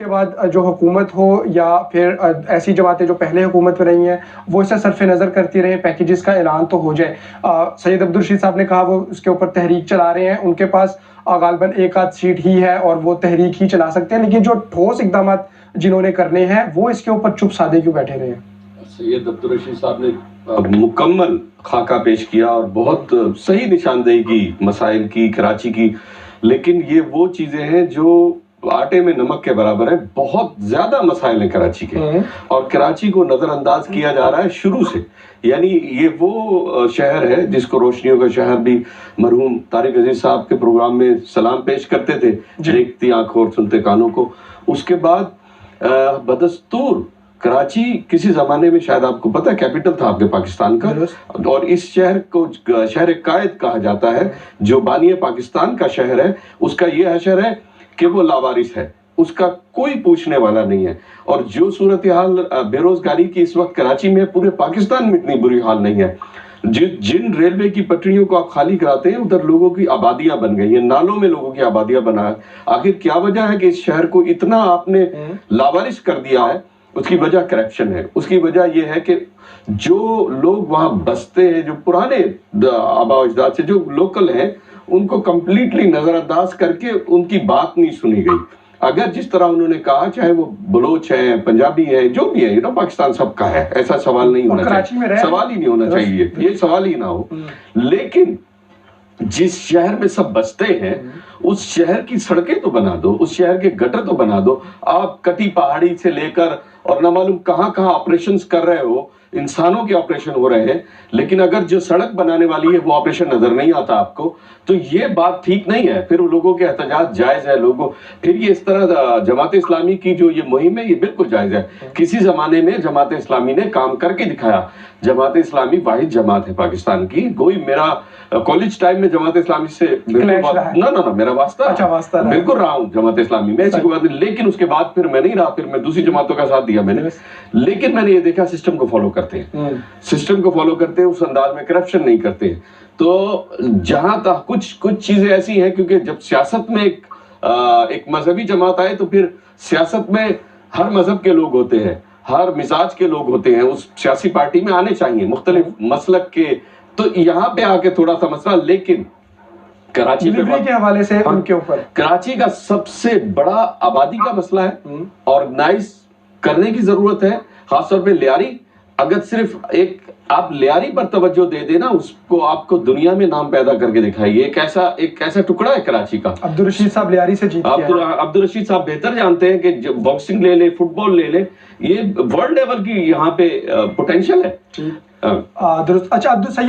کے بعد جو حکومت ہو یا پھر ایسی جماعتیں جو پہلے حکومت میں رہی ہیں وہ اسے صرف نظر کرتی رہیں، پیکیجز کا اعلان تو ہو جائے۔ سید عبدالرشید صاحب نے کہا وہ اس کے اوپر تحریک چلا رہے ہیں، ان کے پاس غالباً ایک آدھ سیٹ ہی ہے اور وہ تحریک ہی چلا سکتے ہیں، لیکن جو ٹھوس اقدامات جنہوں نے کرنے ہیں وہ اس کے اوپر چپ سادے کیوں بیٹھے رہے ہیں؟ سید عبدالرشید صاحب نے مکمل خاکہ پیش کیا اور بہت صحیح نشاندہی کی مسائل کی، کراچی کی، لیکن یہ وہ چیزیں ہیں جو آٹے میں نمک کے برابر ہے۔ بہت زیادہ مسائل ہیں کراچی کے، اور کراچی کو نظر انداز کیا جا رہا ہے شروع سے۔ یعنی یہ وہ شہر ہے جس کو روشنیوں کا شہر بھی مرحوم طارق عزیز صاحب کے پروگرام میں سلام پیش کرتے تھے، دیکھتی آنکھوں اور سنتے کانوں کو۔ اس کے بعد بدستور کراچی کسی زمانے میں شاید آپ کو پتہ ہے کیپٹل تھا آپ کے پاکستان کا، اور اس شہر کو شہر قائد کہا جاتا ہے، جو بانی پاکستان کا شہر ہے۔ اس کا یہ حشر ہے کہ وہ لاوارث ہے، اس کا کوئی پوچھنے والا نہیں ہے۔ اور جو صورتحال بے روزگاری کی اس وقت کراچی میں، پورے پاکستان میں اتنی بری حال نہیں ہے۔ جن ریلوے کی پٹریوں کو آپ خالی کراتے ہیں ادھر لوگوں کی آبادیاں بن گئی ہیں، نالوں میں لوگوں کی آبادیاں بنا ہے۔ آخر کیا وجہ ہے کہ اس شہر کو اتنا آپ نے لاوارث کر دیا ہے؟ اس کی وجہ کرپشن ہے۔ اس کی وجہ یہ ہے کہ جو لوگ وہاں بستے ہیں، جو پرانے آباء و اجداد سے جو لوکل ہیں، ان کو کمپلیٹلی نظر انداز کر کے ان کی بات نہیں سنی گئی۔ اگر جس طرح انہوں نے کہا، چاہے وہ بلوچ ہیں، پنجابی ہیں، جو بھی ہیں، پاکستان سب کا ہے، ایسا سوال نہیں ہونا چاہیے، سوال ہی نہیں ہونا چاہیے، یہ سوال ہی نہ ہو۔ لیکن جس شہر میں سب بستے ہیں اس شہر کی سڑکیں تو بنا دو، اس شہر کے گٹر تو بنا دو۔ آپ کٹی پہاڑی سے لے کر اور نہ معلوم کہاں کہاں آپریشنز کر رہے ہو، انسانوں کے آپریشن ہو رہے ہیں، لیکن اگر جو سڑک بنانے والی ہے وہ آپریشن نظر نہیں آتا آپ کو، تو یہ بات ٹھیک نہیں ہے۔ پھر لوگوں کے احتجاج جائز ہے، پھر یہ اس طرح جماعت اسلامی کی جو یہ مہم ہے یہ بالکل جائز ہے۔ کسی زمانے میں جماعت اسلامی نے کام کر کے دکھایا۔ جماعت اسلامی واحد جماعت ہے پاکستان کی۔ کوئی میرا کالج ٹائم میں جماعت اسلامی سے نہ میرا واسطہ بالکل رہا ہوں جماعت اسلامی میں، ایسی کوئی بات نہیں، لیکن اس کے بعد پھر میں نہیں رہا، پھر میں دوسری جماعتوں کا ساتھ دیا میں نے۔ لیکن میں نے یہ دیکھا سسٹم کو فالو کرتے ہیں، سسٹم کو فالو کرتے ہیں، اس انداز میں کرپشن نہیں کرتے ہیں۔ تو جہاں تک کچھ چیزیں ایسی ہیں، کیونکہ جب سیاست میں ایک مذہبی جماعت آئے تو پھر سیاست میں ہر مذہب کے لوگ ہوتے ہیں، ہر مزاج کے لوگ ہوتے ہیں، اس سیاسی پارٹی میں آنے چاہیے مختلف مسلک کے۔ تو یہاں پہ آ کے تھوڑا سا مسئلہ، لیکن کراچی کے حوالے سے ان کے اوپر کراچی کا سب سے بڑا آبادی کا مسئلہ ہے، آرگنائز کرنے کی ضرورت ہے، خاص طور پہ لیاری۔ اگر صرف ایک آپ لیاری پر توجہ دے دینا، اس کو آپ کو دنیا میں نام پیدا کر کے دکھائیے۔ ایک ایسا ٹکڑا ہے کراچی کا۔ عبدالرشید صاحب لیاری سے جیت گئے۔ عبدالرشید صاحب بہتر جانتے ہیں کہ باکسنگ لے لے، فٹ بال لے لے، یہ ورلڈ لیول کی یہاں پہ پوٹینشل ہے۔ اچھا، سید